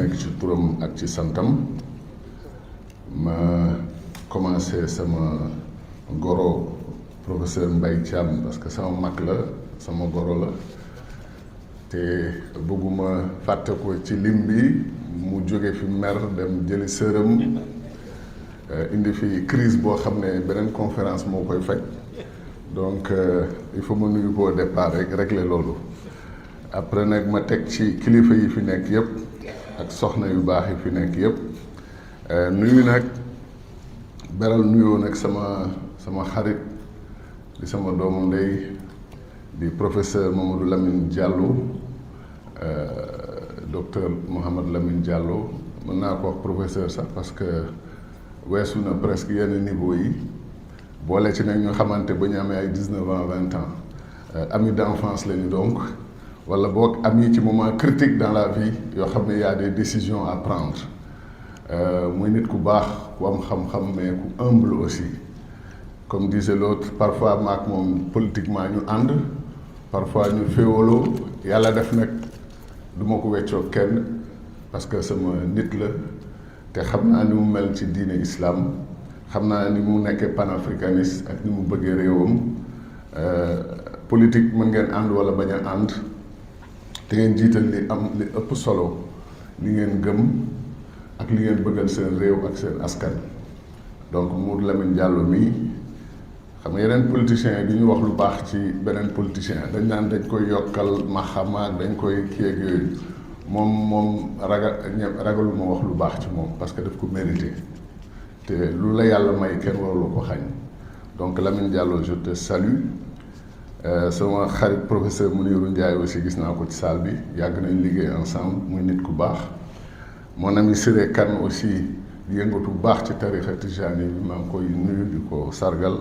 nekk ci turam ak ci santam ma commencé sama goro professeur Mbaye Thiam parce que sama mag la sama goro la te bëgguma fàtte ko ci lim bi mu jóge fi mer dem jëli sërëm indi fi crise boo xam ne beneen conférence moo koy faj donc il faut ma nuyu ko au départ rek régler loolu après nag ma teg ci kilifa yi fi nekk yëpp ak soxna yu baax yi fi nekk yëpp nuyu nag beral nuyoo nag sama xarit di sama doomu ndey di professeur Mamadou Lamine Diallo docteur Mouhamed Lamine Diallo mën naa ko wax professeur sax parce que weesu na presque yenn niveau yi boole ci nag ñu xamante ba ñu amee ay 19 ans 20 ans amis d'enfance lañu donc wala boog amis ci moment critique dans la vie yoo xam ne y a des décisions à prendre muy nit ku baax ku am xam-xam mais ku humble aussi comme disait l'autre parfois maak moom politiquement ñu ànd parfois ñu féewaloo yàlla def nag du ma ko weccoo kenn parce que sama nit la te xam naa ni mu mel ci diine islam xam naa ni mu nekkee panafricaniste ak ni mu bëggee réewam politique mën ngeen ànd wala bañ a ànd te ngeen jiital li am li ëpp solo li ngeen gëm ak li ngeen bëggal seen réew ak seen askan donc Mamadou Lamine Diallo mii xam nga yeneen politiciens yi du ñu wax lu baax ci beneen politicien dañ naan dañ koy yokkal maxama dañ koy kii ak yooyu moom ragaluma wax lu baax ci moom parce que daf ko mérité te lu la yàlla may kenn warulu ko xañ donc Lamine Diallo je te salue sama xarit professeur Mounirou Ndiaye aussi gis naa ko ci salle bi yàgg nañ liggéey ensemble muy nit ku baax mon ami Siré Kane aussi di yëngatu bu baax ci tarixa Tijani bi maa ngi koy nuyu di ko sargal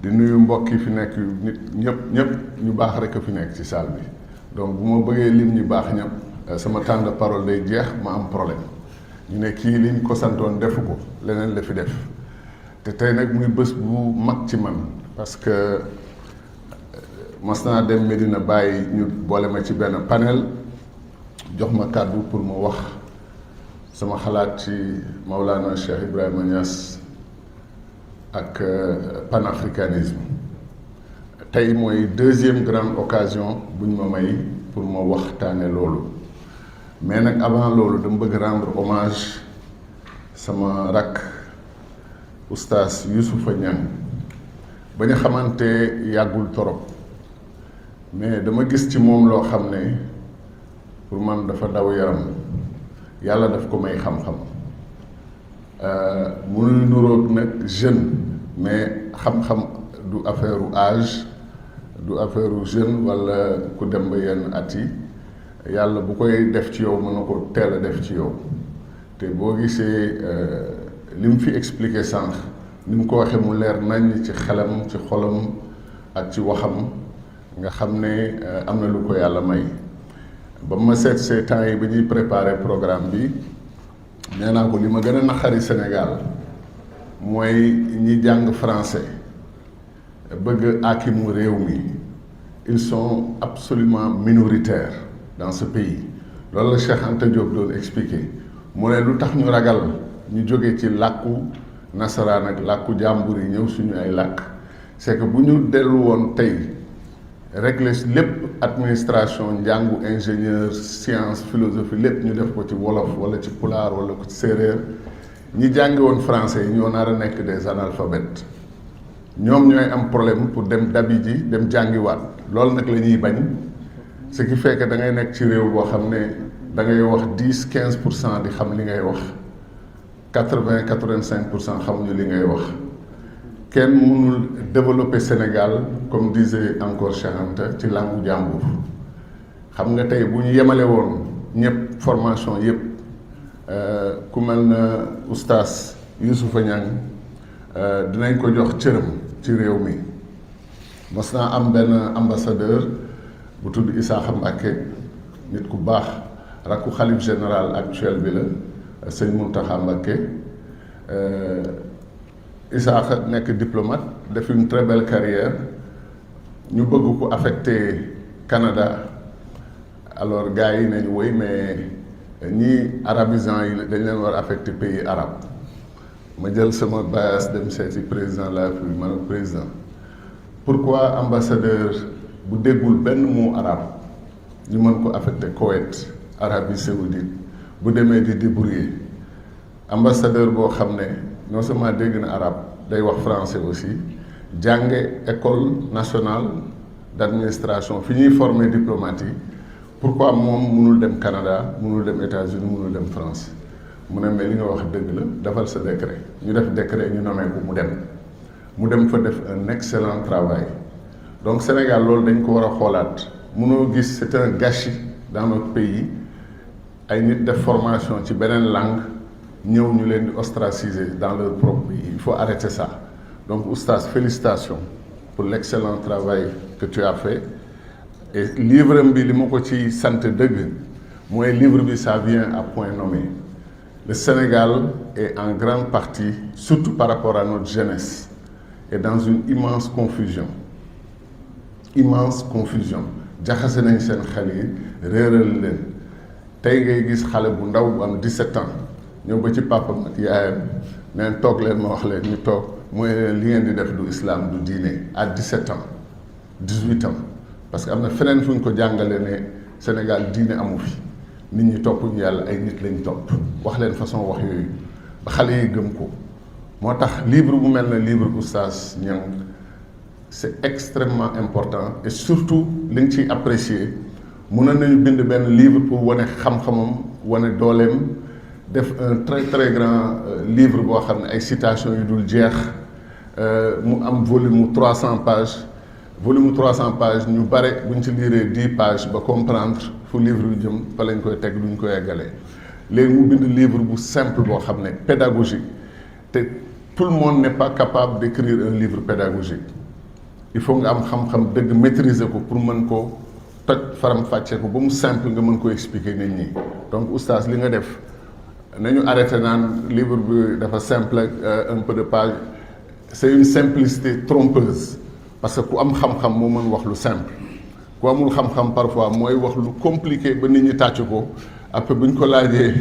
di nuyu mbokk yi fi nekk nit ñëpp ñu baax rek a fi nekk ci salle bi donc bu ma bëggee lim ñu baax ñëpp sama temps de parole day jeex ma am problème ñu ne kii liñ ko santoon defu ko leneen la fi def te tey nag muy bés bu mag ci man parce que mas naa dem Medina Baye ñu boole ma ci benn panel jox ma kàddu pour ma wax sama xalaat ci Maulana Cheikh Ibrahima Niass ak panafricanisme tey mooy deuxième grande occasion bu ñu ma may pour ma waxtaane loolu mais nag avant loolu dama bëgg rendre hommage sama rakk oustaz Youssoufa Niang ba ñu xamante yàggul torop mais dama gis ci moom loo xam ne pour man dafa daw yaram yàlla daf ko may xam-xam mënuy nuroog nag jeune mais xam-xam du affaire u âge du affaire u jeune wala ku dem ba yenn at yi yàlla bu koy def ci yow mën na ko teel a def ci yow te boo gisee li mu fi expliqué sànq ni mu ko waxee mu leer nañ ci xelam ci xolam ak ci waxam nga xam ne am na lu ko yàlla may ba ma seet see temps yi ba ñuy préparer programme bi nee naa ko li ma gën a naqari Sénégal mooy ñi jàng français bëgg aakimu réew mi ils sont absolument minoritaires dans ce pays loolu la Cheikh Anta Diop doon expliquer mu ne lu tax ñu ragal ñu jóge ci làkku nasaraan ak làkku jàmbur yi ñëw suñu ay làkk c'est que bu ñu dellu woon tey régler lépp administration njàngu ingénieur science philosophie lépp ñu def ko ci wolof wala ci pulaar wala ko ci séeréer ñi jàngi woon français yi ñoo nar a nekk des analphabètes ñoom ñooy am problème pour dem dabi ji dem jàngiwaat loolu nag la ñuy bañ ce qui fait que da ngay nekk ci réew boo xam ne da ngay wax 10-15% di xam li ngay wax 80-85% xamuñu li ngay wax kenn mënul développer Sénégal comme disait encore Cheikh Anta ci langue jàmbur xam nga tey bu ñu yemale woon ñëpp formation yëpp ku mel na oustaz Youssoufa Niang dinañ ko jox cëram ci réew mi mas naa am benn ambassadeur bu tudd Issakha Mbacké nit ku baax rakku xalif général actuel bi la sëñ Mountakha Mbacké Issakha nekk diplomate def une très belle carrière ñu bëgg ko affecté Canada alors gars yi nañu woy mais ñii arabisants yi dañ leen war affecté pays arabe ma jël sama base dem seeti président de la République ma ne président pourquoi ambassadeur bu déggul benn mot arabe ñu mën ko affecté Koweït Arabie Saoudite bu demee di débrouiller ambassadeur boo xam ne non seulement dégg na arabe day wax français aussi jànge école nationale d'administration fi ñuy former diplomate yi pourquoi moom mënul dem Canada mënul dem États-Unis mënul dem France mu ne mais li nga wax dëgg la defal sa décret ñu def décret ñu nommé ko mu dem fa def un excellent travail donc Sénégal loolu dañ ko war a xoolaat mënoo gis c'est un gâchis dans notre pays ay nit def formation ci beneen langue ñëw ñu leen di ostraciser dans leur propre pays il faut arrêter ça donc oustaz félicitations pour l'excellent travail que tu as fait et livre bi li ma ko ci sant dëgg mooy livre bi ça vient à point nommé le Sénégal est en grande partie surtout par rapport à notre jeunesse est dans une immense confusion jaxase nañ seen xel yi réeral leen tey ngay gis xale bu ndaw bu am 17 ans ñëw ba ci papam ak yaayam neen toog leen ma wax leen ñu toog mooy li ngeen di def du islam du diine à 17 ans 18 ans parce que am na feneen fu ñu ko jàngale ne Sénégal diine amu fi nit ñi toppuñu yàlla ay nit lañ topp wax leen façon wax yooyu ba xale yi gëm ko moo tax livre bu mel na livre oustaz Niang c'est extrêmement important et surtout li nga ciy apprécier mënoon nañu bind benn livre pour wane xam-xamam wane dooleem def un très très grand livre boo xam ne ay citations yu dul jeex mu am volume 300 pages volume 300 pages ñu bare bu ñu ci liiree 10 pages ba comprendre fu livre bi jëm fa lañ koy teg duñ ko yeggalee léegi mu bind livre bu simple boo xam ne pédagogique te tout le monde n'est pas capable d'écrire un livre pédagogique il faut nga am xam-xam dëgg maîtriser ko pour mën ko toj faram-fàccee ko ba mu simple nga mën ko expliquer nit ñi donc oustaz li nga def nañu arrêté naan livre bi dafa simple un peu de page c'est une simplicité trompeuse parce que ku am xam-xam moo mën wax lu simple ku amul xam-xam parfois mooy wax lu compliqué ba nit ñi tàcc ko après bu ñu ko laajee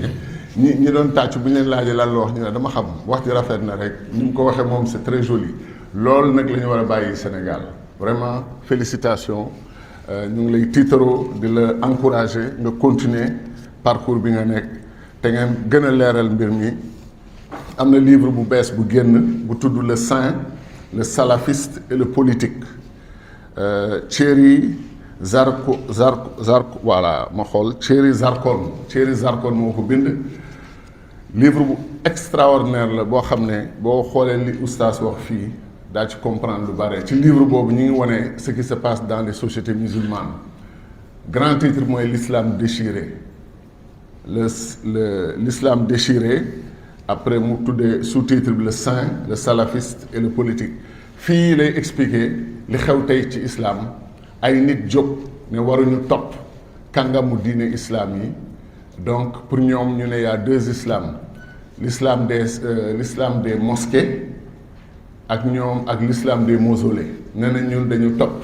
ñi doon tàcc bu ñu leen laajee lan la wax ñu ne dama xam wax ji rafet na rek ni mu ko waxee moom c'est très joli loolu nag la ñu war a bàyyi Sénégal vraiment félicitations ñu ngi lay tiitaroo di la encourager nga continuer parcours bi nga nekk te ngeen gën a leeral mbir mi am na livre bu bees bu génn bu tudd le saint le salafiste et le politique Thierry Zarko voilà ma xool Thierry Zarkon moo ko bind livre bu extraordinaire la boo xam ne boo xoolee li oustaz wax fii daa ci comprendre lu bare ci livre boobu ñu ngi wane ce qui se passe dans les sociétés musulmanes grand titre mooy l'islam déchiré l'islam déchiré après mu tuddee sous-titre bi le saint le salafiste et le politique fii lay expliquer li xew tey ci islam ay nit jóg ne waruñu topp kàngamu diine islam yi donc pour ñoom ñu ne y a deux islam l'islam des mosquées ak ñoom ak l'islam des mausolées nee na ñun dañu topp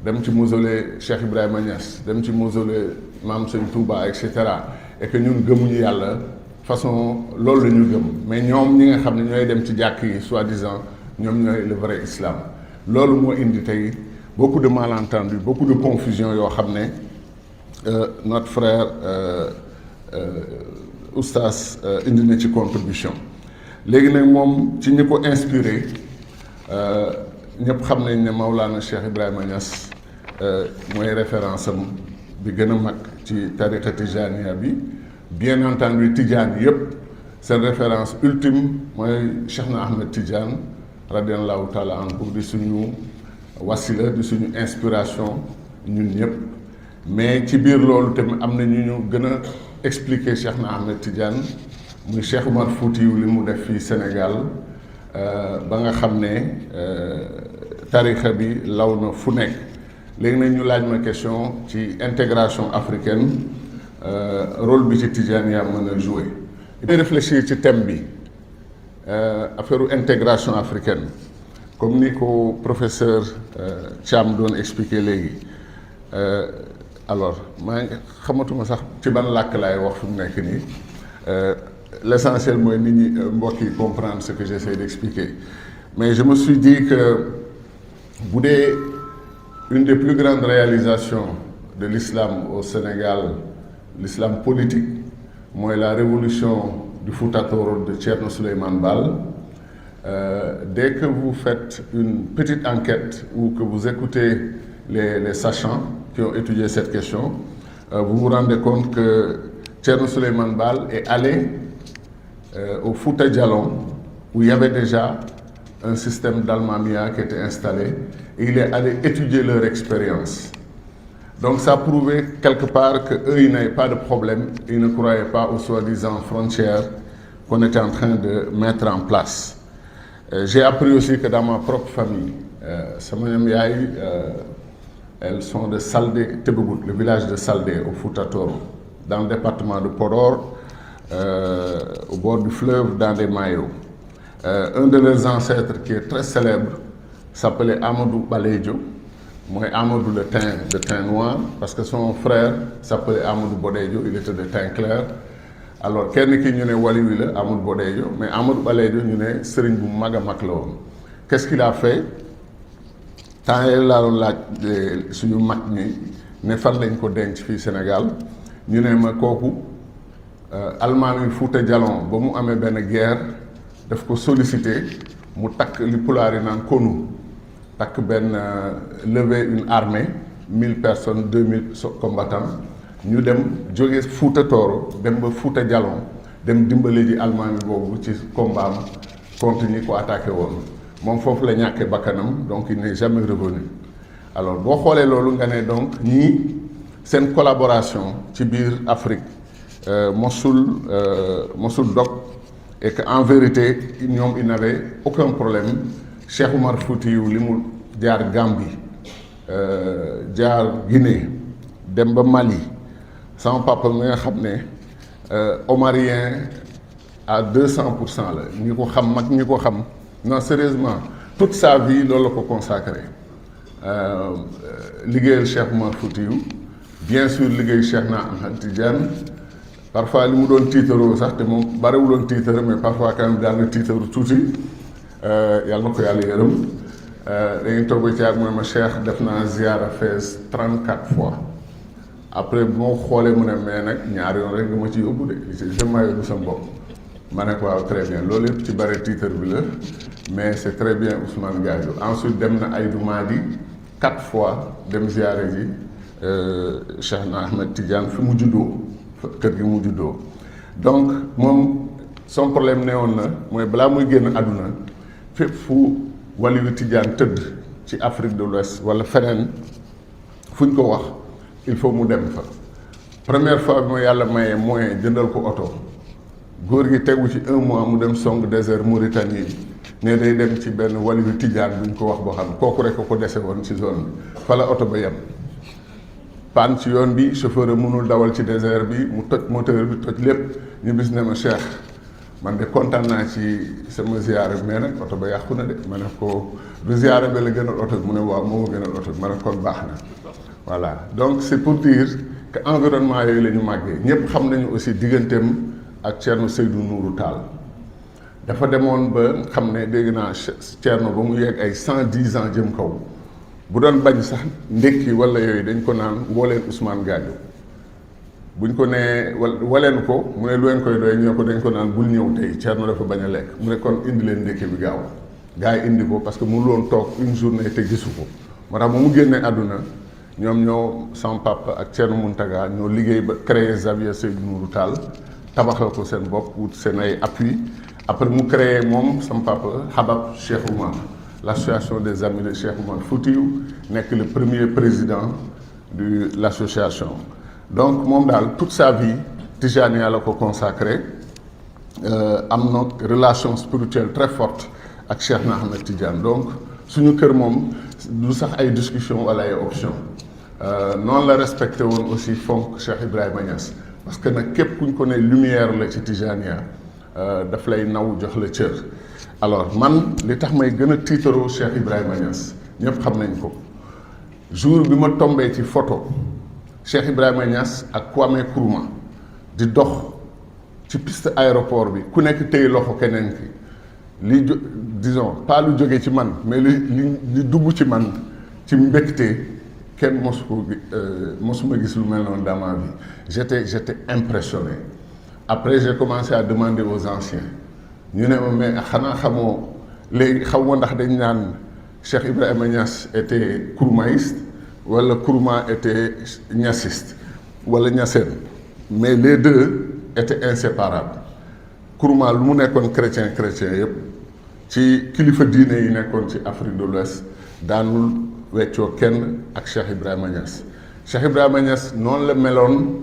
dem ci mausolée Cheikh Ibrahima Niass dem ci mausolée Maam Sëñ Touba et cetera et que ñun gëmuñu yàlla façon loolu la ñu gëm mais ñoom ñi nga xam ne ñooy dem ci jàkk yi soi-disant ñoom ñooy le vrai islam loolu moo indi tey beaucoup de malentendus beaucoup de confusion yoo xam ne notre frère oustaz indi na ci contribution léegi nag moom ci ñi ko inspiré ñëpp xam nañ ne Maulana Cheikh Ibrahima Niass mooy référence am bi gën a mag ci tariqa tijaniya bi bien entendu tijaan yëpp seen référence ultime mooy Cheikh na Ahmed Tidiane radiallahu taala anhu di suñu wasila di suñu inspiration ñun ñëpp mais ci biir loolu tamit am na ñu gën a expliquer Cheikh na Ahmed Tidiane muy Cheikh Oumar Foutiyou li mu def fii Sénégal ba nga xam ne tarixa bi law na fu nekk léegi nag ñu laaj ma question ci intégration africaine rôle bi ci Tidiane mën a jouer. di réfléchir ci thème bi affaire intégration africaine comme ni ko professeur Thiam doon expliquer léegi alors maa ngi xamatuma sax ci ban làkk laay wax fu mu nekk nii l'essentiel mooy nit ñi mbokk yi comprendre ce que j'essaie d'expliquer mais je me suis dit que bu dee une des plus grandes réalisations de l'islam au Sénégal, l'islam politique, mooy la révolution du Fouta Toro de Thierno Souleymane Baal. Dès que vous faites une petite enquête ou que vous écoutez les sachants qui ont étudié cette question, vous vous rendez compte que Thierno Souleymane Baal est allé au Fouta Djallon où il y avait déjà un système d'Almamia qui était installé et il est allé étudier leur expérience. Donc ça prouvait quelque part qu'eux, ils n'avaient pas de problème, ils ne croyaient pas aux soi-disant frontières qu'on était en train de mettre en place. J'ai appris aussi que dans ma propre famille, elles sont de Saldé, Tebougout, le village de Saldé, au Fouta Toro, dans le département de Podor, au bord du fleuve, dans des maillots. Un de leurs ancêtres qui est très célèbre s'appelait Amadou Balejo, moi Amadou de teint noir, parce que son frère s'appelait Amadou Bodejo, il était de teint clair. Alors kenn ki ñu ne waliyu la Amadou Bodejo, mais Amadou Balejo ñu ne sëriñ bu mag a mag la woon. Qu'est-ce qu'il a fait? Temps yii laa doon laaj suñu mag ñi ne fan lañ ko denc fii Sénégal ñu ne ma kooku almaami Fouta Djallon ba mu amee benn guerre daf ko sollicité mu takk li pulaar yi naan konu takk benn lever une armée 1000 personnes 2000 combattants ñu dem jóge Fouta Toro dem ba Fouta Djallon dem dimbali ji almaami boobu ci combat am contre ñi ko attaqué woon moom foofu la ñàkkee bakkanam donc il n'est jamais revenu. Alors boo xoolee loolu nga ne donc ñii seen collaboration ci biir Afrique mosul dog et qu'en vérité ñoom ils n'avaient aucun problème. Cheikh Oumar Foutiyou li mu jaar Gambie jaar Guinée dem ba Mali sama papa mi nga xam ne omarien à 200% la ñi ko xam mag ñi ko xam non sérieusement toute sa vie loolu la ko consacré liggéeyal Cheikh Oumar Foutiyou bien sûr liggéey Cheikh na Ahmed Tidiane parfois li mu doon tiitaroo sax te moom barewuloon tiitara mais parfois quand même daan na tiitaru tuuti yàlla na ko yàlla yërëm dañuy toog ba ci ak mu ne ma Cheikh def naa ziara Fès 34 fois après bu ma xoolee mu ne mais nag ñaari yoon rek nga ma ci yóbbu de li ci vraiment yóbbu sa bopp ma ne ko waaw très bien loolu yëpp ci bare tiitar bi la mais c'est très bien Ousmane Gadio ensuite dem na Aïdou Madi 4 fois dem ziara ji Cheikh na Ahmed Tidiane fi mu juddoo kër gi mu juddoo donc moom son problème newoon na mooy balaa muy génn àdduna fépp fu waliyu Tijaan tëdd ci Afrique de l'Ouest wala feneen fu ñu ko wax il faut mu dem fa première fois bi ma yàlla mayee moyen jëndal ko oto góor gi tegu ci 1 mois mu dem song désert Mauritanie ne day dem ci benn waliyu Tijaan bu ñu ko wax boo xam kooku rek ko dese woon ci zone bi fa la oto ba yem panne ci yoon bi chauffeur a mënul dawal ci désert bi mu toj moteur bi toj lépp ñu bis ne ma Cheikh man de kontaan naa ci sama ziyaare mais nag oto ba yàqu na de ma ne ko du ziyaare ba la gënal oto bi mu ne waaw moo ma gënal oto bi ma ne kon baax na voilà donc c'est pour dire que environnement yooyu la ñu màggee ñëpp xam nañu aussi digganteem ak Thierno Seydou Nourou Tall dafa demoon ba xam ne dégg naa Thierno ba mu yegg ay 110 ans jëm kaw bu doon bañ sax ndékki wala yooyu dañ ko naan woo leen Ousmane Gadio buñ ko nee waleen ko mu ne lu leen koy doy ñoo ko dañ ko naan bul ñëw tey Thierno dafa bañ a lekk mu ne kon indi leen ndékki bi gaaw gars yi indi ko parce que mënu loon toog une journée te gisu ko moo tax ba mu génnee àdduna ñoom ñoo sama papa ak Thierno Mountaga ñoo liggéey ba créer Zawiya Seydou Nourou Tall tabaxal ko seen bopp wut seen ay appui après mu créé moom sama papa Habab Cheikh Oumar l'association des amis de Cheikh Oumar Foutiyou nekk le premier président de l'association donc moom daal toute sa vie Tijaniya la ko consacré am na relation spirituelle très forte ak Cheikh na Ahmed Tidiane donc suñu kër moom du sax ay discussion wala ay option noonu la respecté woon aussi fonk Cheikh Ibrahima Niass parce que nag képp kuñ ko ne lumière la ci Tijaniya daf lay naw jox la cër alors man li tax may gën a tiitaroo Cheikh Ibrahima Niass ñëpp xam nañ ko jour bi ma tombee ci photo Cheikh Ibrahima Niass ak Kwame Nkrumah di dox ci piste aéroport bi ku nekk téye loxo keneen ki li disons pas lu jóge ci man mais li dugg ci man ci mbégte kenn mosuma gis lu mel noonu dans ma vie. J'étais impressionné. Après j'ai commencé à demander aux anciens ñu ne ma mais xanaa xamoo léegi xaw ma ndax dañ naan Cheikh Ibrahima Niass était Nkrumahiste wala Nkrumah était Niassiste wala Niassène, mais les deux étaient inséparables. Nkrumah lu mu nekkoon chrétien yëpp ci kilifa diine yi nekkoon ci Afrique de l'Ouest daanul weccoo kenn ak Cheikh Ibrahima Niass. Cheikh Ibrahima Niass noonu la meloon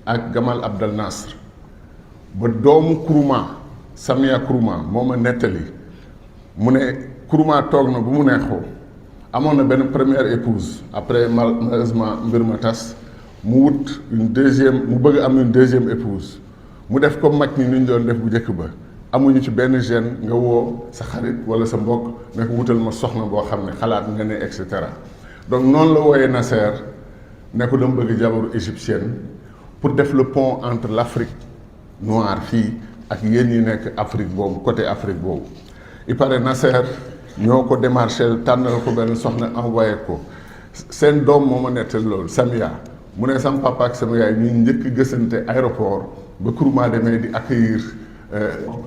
ak Gamal Abdel Nasser ba doomu Nkrumah Samia Nkrumah moo ma nettali mu ne Nkrumah toog na bu mu neexoo amoon na benn première épouse après malheureusement mbir ma tas mu wut mu bëgg am une deuxième épouse mu def comme mag ñi ñu doon def bu njëkk ba amuñu ci benn gêne nga woo sa xarit wala sa mbokk ne ko wutal ma soxna boo xam ne xalaat nga ne et cetera. Donc noonu la wooyee Nasser ne ko dama bëgg jabaru égyptienne pour def le pont entre l'Afrique noire fii ak yéen ñi nekk Afrique boobu côté Afrique boobu. Il paraît Nasser ñoo ko démarché tànnal ko benn soxna envoyé ko seen doom moo ma nettal loolu Samia mu ne sama papa ak sama yaay ñuy njëkk gësante aéroport ba Nkrumah demee di accueillir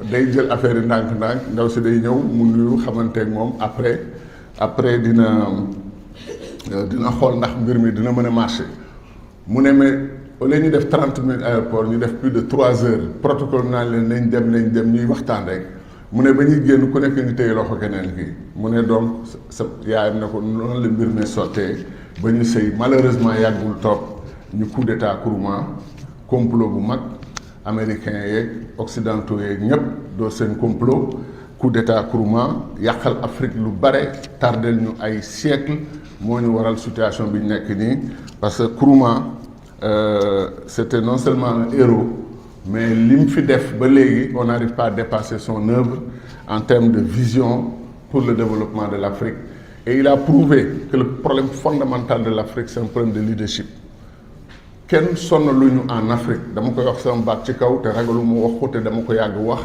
day jël affaire yi ndànk-ndànk ndaw si day ñëw mu nuyu xamanteeg moom après dina xool ndax mbir mi dina mën a marché mu ne mais au lieu ñu def 30 minutes aéroport ñu def plus de 3 heures protocole naan leen nañ dem ñuy waxtaan rek mu ne ba ñuy génn ku nekk ñu téye loxo keneen kii mu ne donc sa yaayam ne ko noonu la mbir mi sottee ba ñu sëy malheureusement yàggul topp ñu coup d'état Nkrumah complot bu mag américains yeeg occidentaux yeeg ñëpp doo seen complot coup d'état Nkrumah yàqal Afrique lu bare tardel ñu ay siècle moo ñu waral situation bi ñu nekk nii parce que Nkrumah c'était non seulement un héros mais li mu fi def ba léegi on n'arrive pas à dépasser son œuvre en termes de vision pour le développement de l'Afrique et il a prouvé que le problème fondamental de l'Afrique c'est un problème de leadership. Kenn sonnaluñu en Afrique dama koy wax sama baat ci kaw te ragalu mu wax ko te dama ko yàgg wax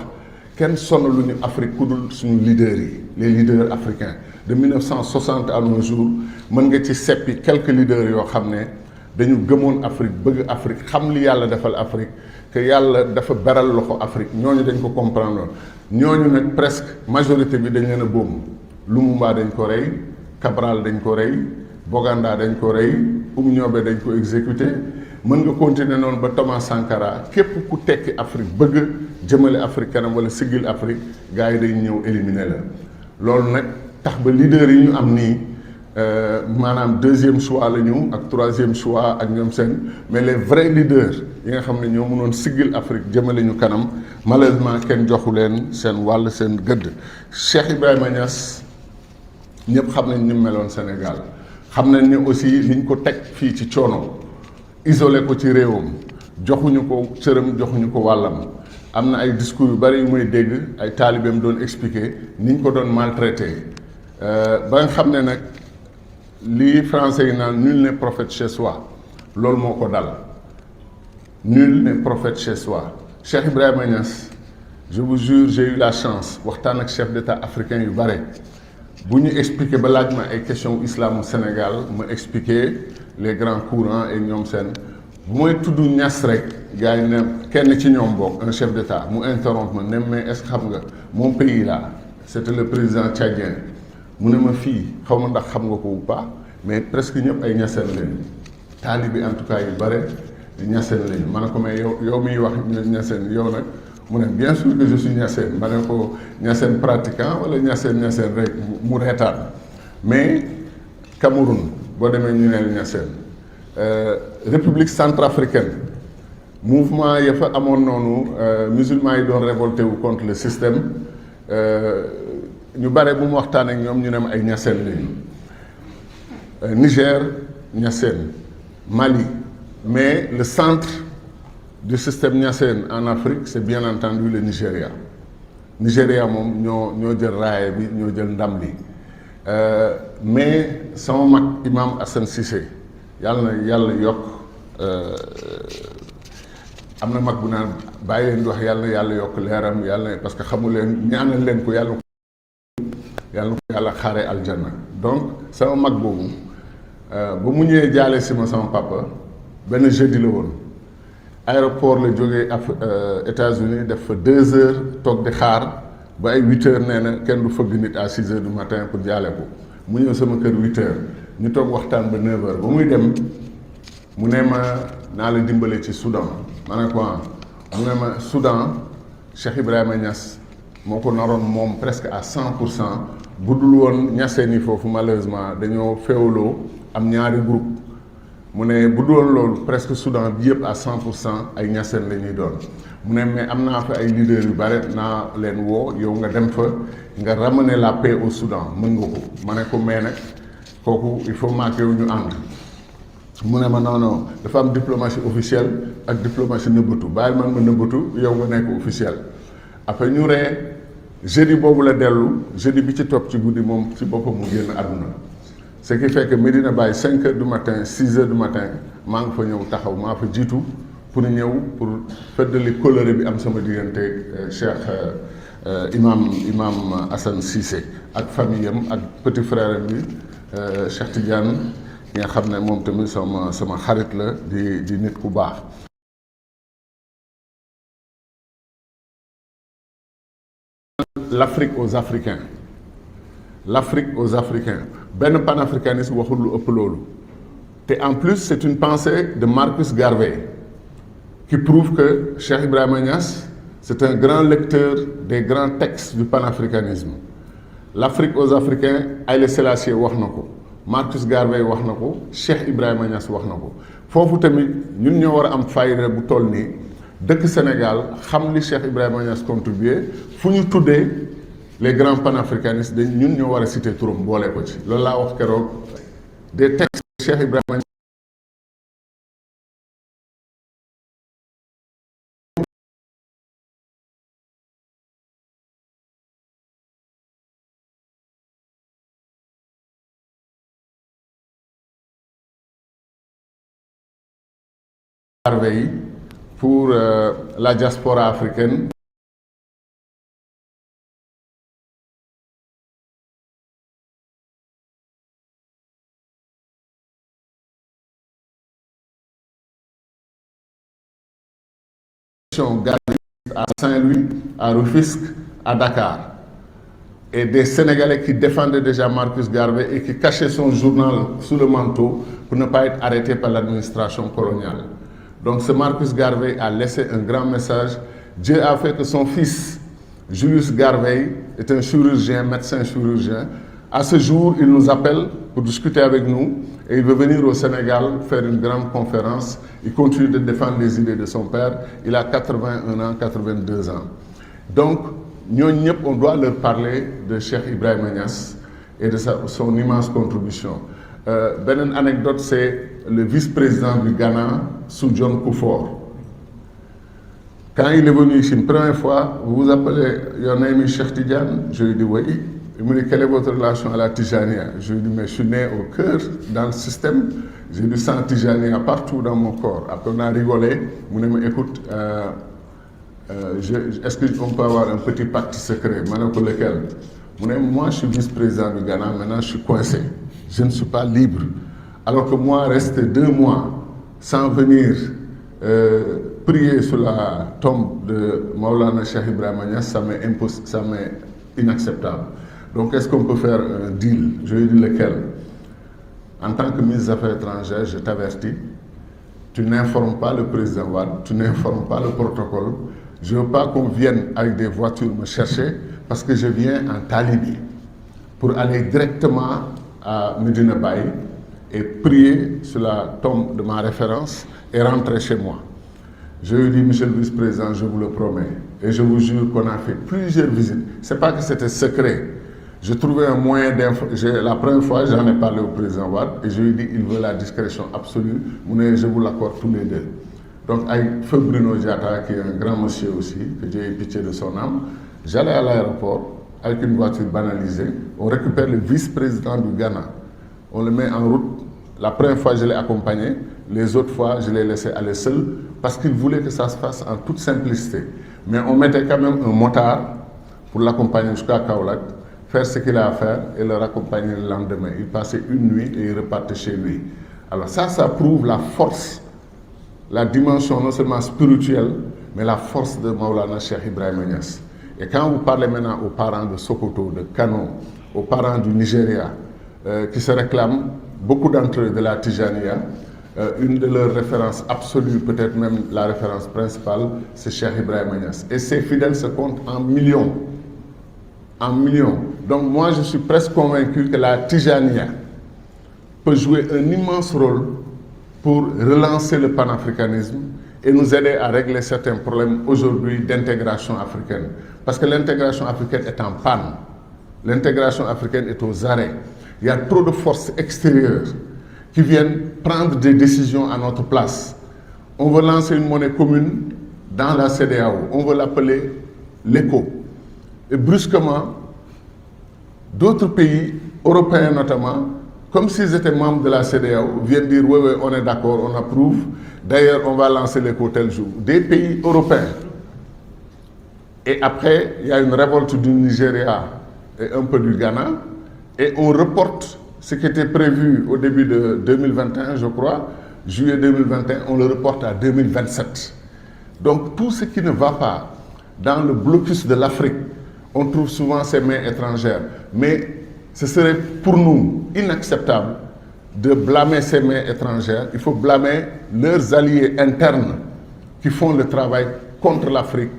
kenn sonnaluñu Afrique ku dul suñu leaders yi les leaders africains de 1960 à nos jours mën nga ci seppi quelques leaders yoo xam ne dañu gëmoon Afrique bëgg Afrique xam li yàlla defal Afrique que yàlla dafa beral loxo Afrique ñooñu dañ ko comprendre ñooñu nag presque majorité bi dañ leen a boom Lumumba dañ ko rey Cabral dañ ko rey Boganda dañ ko rey Ñoobe dañ ko exécuté mën nga continuer noonu ba Thomas Sankara képp ku tekki Afrique bëgg jëmale Afrique kanam wala siggil Afrique gars yi dañ ñëw éliminer la loolu nag tax ba leader yi ñu am nii maanaam deuxième choix la ñu ak troisième choix ak ñoom seen mais les vrais leaders yi nga xam ne ñoo mënoon siggil Afrique jëmale ñu kanam malheureusement kenn joxu leen seen wàll seen gëdd. Cheikh Ibrahima Niass ñëpp xam nañ ni meloon Sénégal xam nañ ni aussi liñ ko teg fii ci coono isolé ko ci réewam joxuñu ko cëram joxuñu ko wàllam am na ay discours yu bari yu muy dégg ay taalibeem doon expliquer niñ ko doon maltraité ba nga xam ne nag lii français yi naan nul n'est prophète chez soi loolu moo ko dal nul n'est prophète chez soi. Cheikh Ibrahima Niass je vous jure j'ai eu la chance waxtaan ak chef d'état africain yu bare bu ñu expliquer ba laaj ma ay question islam Sénégal ma expliquer les grands courants et ñoom seen bu mooy tudd Niass rek gars yi ne kenn ci ñoom bokk un chef d'état mu interrompre ma ne mais est-ce que xam nga mon pays là c'était le président tchadien mu ne ma fii xaw ma ndax xam nga ko ou pas mais presque ñëpp ay Niassène lañu taalibe en tout cas yu bare Niassène lañu ma ne ko mais yow miy wax Niassène yow nag mu ne bien sûr que je suis Niassène ma ne ko Niassène pratiquant wala Niassène rek mu reetaan mais Cameroun boo demee ñu neel Niassène République centrafricaine mouvement ya fa amoon noonu musulmans yi doon révolté wu contre le système ñu bare bu mu waxtaan ak ñoom ñu ne ma ay Niassène lañu Niger Niassène Mali mais le centre du système Niassène en Afrique c'est bien entendu le Nigeria moom ñoo jël raaya bi ñoo jël ndam li mais sama mag imam Assane Cissé yàlla na yàlla yokk am na mag bu naan bàyyi leen di wax yàlla na yàlla yokk leeram yàlla parce que xamu leen ñaanal leen ko yàlla na ko yàlla xaaree aljanna. donc sama mag boobu ba mu ñëwee jaale si ma sama papa benn jeudi la woon aéroport la jógee États-Unis def fa 2 heures toog di xaar ba ay 8 heures nee na kenn du fëgg nit à 6 heures du matin pour jaale ko mu ñëw sama kër 8 heures ñu toog waxtaan ba 9 heures ba muy dem mu ne ma naa la dimbale ci Soudan ma ne ko mu ne ma Soudan Cheikh Ibrahima Niass moo ko naroon moom presque à 100% bu dul woon ñaseen yi foofu malheureusement dañoo féewaloo am ñaari groupe mu ne bu dul woon loolu presque Soudan bi yëpp à 100% ay ñaseen la ñuy doon mu ne mais am naa fa ay leaders yu bare naa leen woo yow nga dem fa nga ramener la paix au Soudan mën nga ko ma ne ko mais nag kooku il faut maak yow ñu ànd mu ne ma non dafa am diplomatie officielle ak diplomatie nëbbatu bàyyi man ma nëbbatu yow nga nekk officiel après ñu ree jeudi boobu la dellu jeudi bi ci topp ci guddi moom ci boppam mu génn àdduna ce qui fait que Medina Baye 5 heures du matin 6 heures du matin maa ngi fa ñëw taxaw maa fa jiitu pour ñëw pour feddali kóllëre bi am sama diggante Cheikh imam Assane Cissé ak famille am ak petit frère bi Cheikh Tidiane ki nga xam ne moom tamit sama xarit la di nit ku baax. L'Afrique aux Africains benn panafricanisme waxul lu ëpp loolu te en plus c'est une pensée de Marcus Garvey qui prouve que Cheikh Ibrahima Niass c'est un grand lecteur des grands textes du panafricanisme. L'Afrique aux Africains Haïlé Sélassié wax na ko Marcus Garvey wax na ko Cheikh Ibrahima Niass wax na ko foofu tamit ñun ñoo war a am fayda bu toll nii dëkk Sénégal xam li Cheikh Ibrahima Niass contribué fu ñu tuddee les grands panafricanistes dañ ñun ñoo war a citer turam boole ko ci loolu laa wax keroog des textes de Cheikh Ibrahima Garvey pour la diaspora africaine. À Saint-Louis, à Rufisque, à Dakar. Et des Sénégalais qui défendaient déjà Marcus Garvey et qui cachaient son journal sous le manteau pour ne pas être arrêté par l'administration coloniale. Donc ce Marcus Garvey a laissé un grand message. Dieu a fait que son fils, Julius Garvey, est un chirurgien, médecin chirurgien. À ce jour, il nous appelle pour discuter avec nous et il veut venir au Sénégal faire une grande conférence. Il continue de défendre les idées de son père. Il a 81 ans, 82 ans. Donc, on doit leur parler de Cheikh Ibrahima Niass et de son immense contribution. Une anecdote, c'est le vice-président du Ghana, Soujon Kufuor. Quand il est venu ici une première fois, vous vous appelez your name is Cheikh Tidiane? Je lui dis oui. Il me dit quelle est votre relation à la Tijania? Je lui dis mais je suis né au cœur, dans le système. J'ai du sang Tijania partout dans mon corps. Après on a rigolé. Il me dit écoute, est-ce qu'on peut avoir un petit pacte secret? Je lui dis lequel? Il me dit moi je suis vice-président du Ghana, maintenant je suis coincé. Je ne suis pas libre. Alors que moi, rester 2 mois sans venir prier sur la tombe de Maulana Cheikh Ibrahima Niass, ça m'est inacceptable. Donc, est-ce qu'on peut faire un deal? Je lui dis lequel? En tant que ministre des Affaires étrangères, je t'avertis, tu n'informes pas le président Wade, tu n'informes pas le protocole. Je ne veux pas qu'on vienne avec des voitures me chercher parce que je viens en talibé pour aller directement à Medina Baye et prier sur la tombe de ma référence et rentrer chez moi. Je lui dis, monsieur le vice-président, je vous le promets. Et je vous jure qu'on a fait plusieurs visites. Ce n'est pas que c'était secret. Je trouvais un moyen la première fois, j'en ai parlé au président Wade et je lui ai dit, il veut la discrétion absolue. Je vous l'accorde tous les deux. Donc, avec Feu Bruno Diatta, qui est un grand monsieur aussi, que Dieu ait pitié de son âme, j'allais à l'aéroport avec une voiture banalisée. On récupère le vice-président du Ghana. On le met en route. La première fois, je l'ai accompagné. Les autres fois, je l'ai laissé aller seul parce qu'il voulait que ça se fasse en toute simplicité. Mais on mettait quand même un motard pour l'accompagner jusqu'à Kaolack, faire ce qu'il a à faire et le raccompagner le lendemain. Il passait une nuit et il repartait chez lui. Alors ça prouve la force, la dimension non seulement spirituelle, mais la force de Maulana Cheikh Ibrahima Niass. Et quand vous parlez maintenant aux parents de Sokoto, de Kano, aux parents du Nigeria, qui se réclament, beaucoup d'entre eux de la Tijaniya, une de leurs références absolues, peut-être même la référence principale, c'est Cheikh Ibrahima Niass. Et ces fidèles se comptent en millions. En millions. Donc moi, je suis presque convaincu que la Tijaniya peut jouer un immense rôle pour relancer le panafricanisme et nous aider à régler certains problèmes aujourd'hui d'intégration africaine. Parce que l'intégration africaine est en panne. L'intégration africaine est aux arrêts. Il y a trop de forces extérieures qui viennent prendre des décisions à notre place. On veut lancer une monnaie commune dans la CEDEAO. On veut l'appeler l'ECO. Et brusquement, d'autres pays, européens notamment, comme s'ils étaient membres de la CEDEAO, viennent dire oui, on est d'accord, on approuve. D'ailleurs, on va lancer l'ECO tel jour. Des pays européens. Et après, il y a une révolte du Nigeria et un peu du Ghana. Et on reporte ce qui était prévu au début de 2021, je crois, juillet 2021, on le reporte à 2027. Donc tout ce qui ne va pas dans le blocus de l'Afrique, on trouve souvent ces mains étrangères. Mais ce serait pour nous inacceptable de blâmer ces mains étrangères. Il faut blâmer leurs alliés internes qui font le travail contre l'Afrique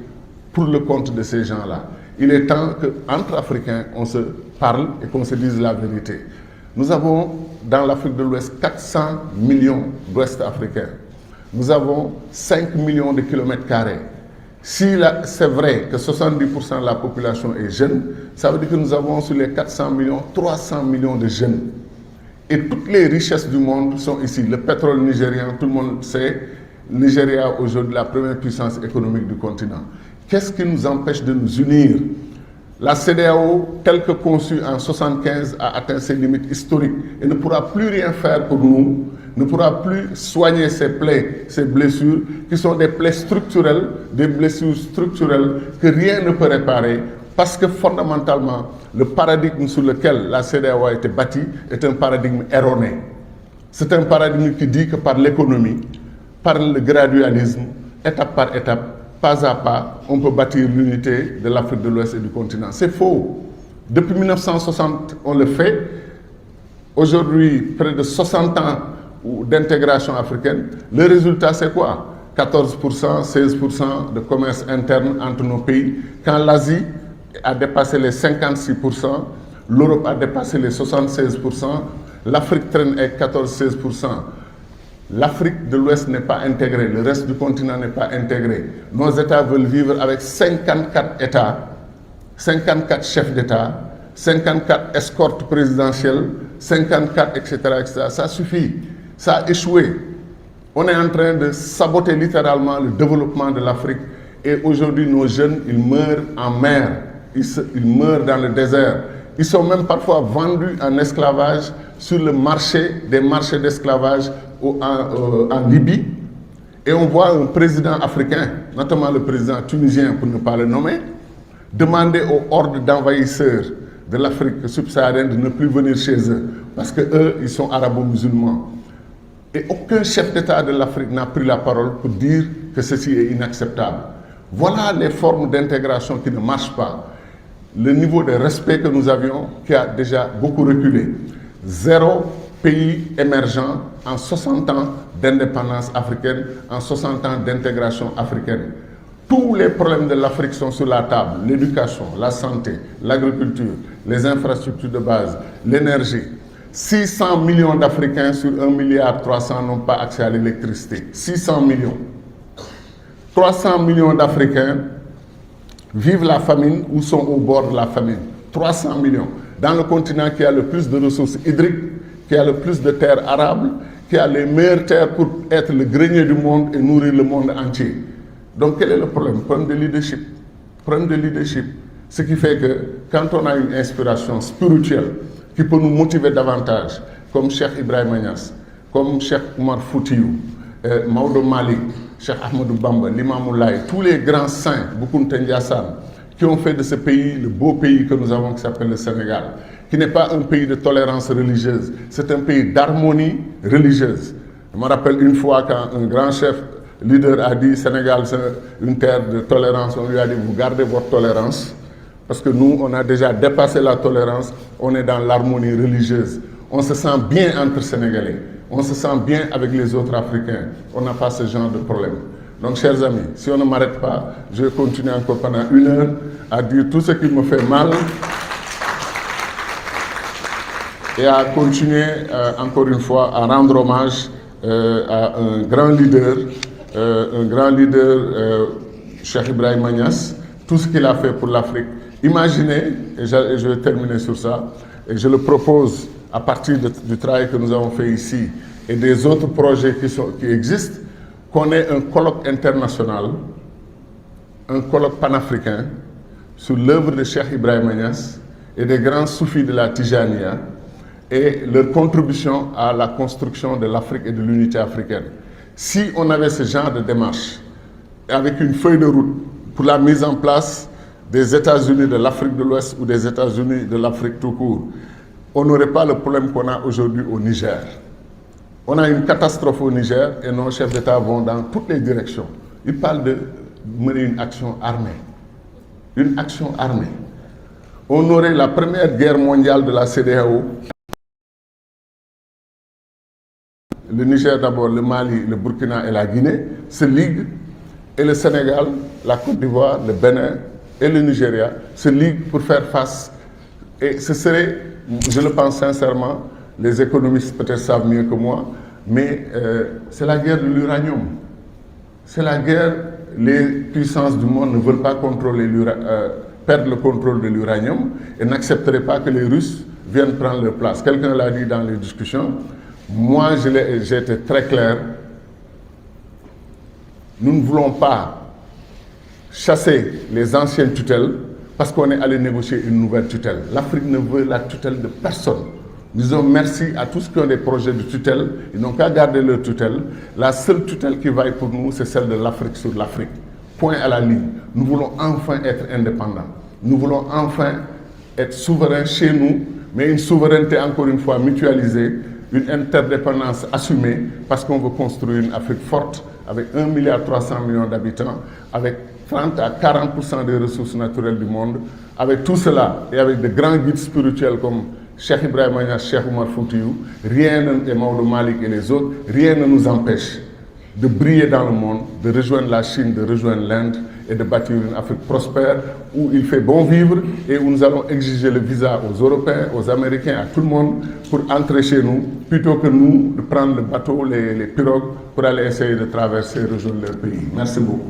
pour le compte de ces gens-là. Il est temps qu'entre Africains, on se parle et qu'on se dise la vérité. Nous avons dans l'Afrique de l'Ouest 400 millions d'Ouest africains. Nous avons 5 millions de kilomètres carrés. Si c'est vrai que 70% de la population est jeune, ça veut dire que nous avons sur les 400 millions, 300 millions de jeunes. Et toutes les richesses du monde sont ici. Le pétrole nigérien, tout le monde sait, le Nigeria est aujourd'hui la première puissance économique du continent. Qu'est-ce qui nous empêche de nous unir? La CEDEAO, telle que conçue en 1975, a atteint ses limites historiques et ne pourra plus rien faire pour nous, ne pourra plus soigner ces plaies, ces blessures, qui sont des plaies structurelles, des blessures structurelles que rien ne peut réparer, parce que fondamentalement, le paradigme sur lequel la CEDEAO a été bâtie est un paradigme erroné. C'est un paradigme qui dit que par l'économie, par le gradualisme, étape par étape, pas à pas, on peut bâtir l'unité de l'Afrique de l'Ouest et du continent. C'est faux. Depuis 1960, on le fait. Aujourd'hui, près de 60 ans d'intégration africaine. Le résultat, c'est quoi? 14%, 16% de commerce interne entre nos pays. Quand l'Asie a dépassé les 56%, l'Europe a dépassé les 76%, l'Afrique traîne avec 14-16%. L'Afrique de l'Ouest n'est pas intégrée, le reste du continent n'est pas intégré. Nos États veulent vivre avec 54 États, 54 chefs d'État, 54 escortes présidentielles, 54, etc., etc. Ça suffit, ça a échoué. On est en train de saboter littéralement le développement de l'Afrique. Et aujourd'hui, nos jeunes, ils meurent en mer, ils meurent dans le désert. Ils sont même parfois vendus en esclavage sur le marché, des marchés d'esclavage en Libye. Et on voit un président africain, notamment le président tunisien pour ne pas le nommer, demander aux hordes d'envahisseurs de l'Afrique subsaharienne de ne plus venir chez eux, parce qu'eux, ils sont arabo-musulmans. Et aucun chef d'État de l'Afrique n'a pris la parole pour dire que ceci est inacceptable. Voilà les formes d'intégration qui ne marchent pas. Le niveau de respect que nous avions, qui a déjà beaucoup reculé. 0 pays émergent en 60 ans d'indépendance africaine, en 60 ans d'intégration africaine. Tous les problèmes de l'Afrique sont sur la table. L'éducation, la santé, l'agriculture, les infrastructures de base, l'énergie. 600 millions d'Africains sur 1,3 milliard n'ont pas accès à l'électricité. 600 millions. 300 millions d'Africains vivent la famine ou sont au bord de la famine. 300 millions. Dans le continent qui a le plus de ressources hydriques, qui a le plus de terres arables, qui a les meilleures terres pour être le grenier du monde et nourrir le monde entier. Donc quel est le problème? Problème de leadership. Problème de leadership. Ce qui fait que quand on a une inspiration spirituelle qui peut nous motiver davantage, comme Cheikh Ibrahima Niass, comme Cheikh Oumar Foutiyou, Maodo Malick, Cheikh Ahmadou Bamba, Limamou Laye, tous les grands saints, Boukounta Ndiassane, qui ont fait de ce pays le beau pays que nous avons qui s'appelle le Sénégal, qui n'est pas un pays de tolérance religieuse, c'est un pays d'harmonie religieuse. Je me rappelle une fois quand un grand chef leader a dit Sénégal c'est une terre de tolérance, on lui a dit vous gardez votre tolérance, parce que nous on a déjà dépassé la tolérance, on est dans l'harmonie religieuse. On se sent bien entre Sénégalais, on se sent bien avec les autres Africains, on n'a pas ce genre de problème. Donc chers amis, si on ne m'arrête pas, je vais continuer encore pendant 1 heure à dire tout ce qui me fait mal et à continuer encore une fois à rendre hommage à un grand leader, Cheikh Ibrahima Niass, tout ce qu'il a fait pour l'Afrique. Imaginez, et je vais terminer sur ça, et je le propose à partir du travail que nous avons fait ici et des autres projets qui existent, qu'on ait un colloque international, un colloque panafricain sur l'œuvre de Cheikh Ibrahima Niass et des grands soufis de la Tijaniya et leur contribution à la construction de l'Afrique et de l'unité africaine. Si on avait ce genre de démarche, avec une feuille de route pour la mise en place des États-Unis de l'Afrique de l'Ouest ou des États-Unis de l'Afrique tout court, on n'aurait pas le problème qu'on a aujourd'hui au Niger. On a une catastrophe au Niger et nos chefs d'État vont dans toutes les directions. Ils parlent de mener une action armée. Une action armée. On aurait la première guerre mondiale de la CEDEAO. Le Niger d'abord, le Mali, le Burkina et la Guinée se liguent et le Sénégal, la Côte d'Ivoire, le Bénin et le Nigeria se liguent pour faire face. Et ce serait, je le pense sincèrement, les économistes peut-être savent mieux que moi, mais c'est la guerre de l'uranium. C'est la guerre, les puissances du monde ne veulent pas perdre le contrôle de l'uranium et n'accepteraient pas que les Russes viennent prendre leur place. Quelqu'un l'a dit dans les discussions, moi j'ai été très clair, nous ne voulons pas chasser les anciennes tutelles parce qu'on est allé négocier une nouvelle tutelle. L'Afrique ne veut la tutelle de personne. Nous disons merci à tous qui ont des projets de tutelle, ils n'ont qu'à garder leur tutelle. La seule tutelle qui vaille pour nous, c'est celle de l'Afrique sur l'Afrique. Point à la ligne. Nous voulons enfin être indépendants. Nous voulons enfin être souverains chez nous, mais une souveraineté encore une fois mutualisée, une interdépendance assumée, parce qu'on veut construire une Afrique forte, avec 1,3 milliard d'habitants, avec 30 à 40% des ressources naturelles du monde. Avec tout cela, et avec de grands guides spirituels comme Cheikh Ibrahima Niass, Cheikh Oumar Foutiyou, et Maodo Malick et les autres, rien ne nous empêche de briller dans le monde, de rejoindre la Chine, de rejoindre l'Inde et de bâtir une Afrique prospère où il fait bon vivre et où nous allons exiger le visa aux Européens, aux Américains, à tout le monde pour entrer chez nous, plutôt que nous de prendre le bateau, les pirogues pour aller essayer de traverser et rejoindre leur pays. Merci beaucoup.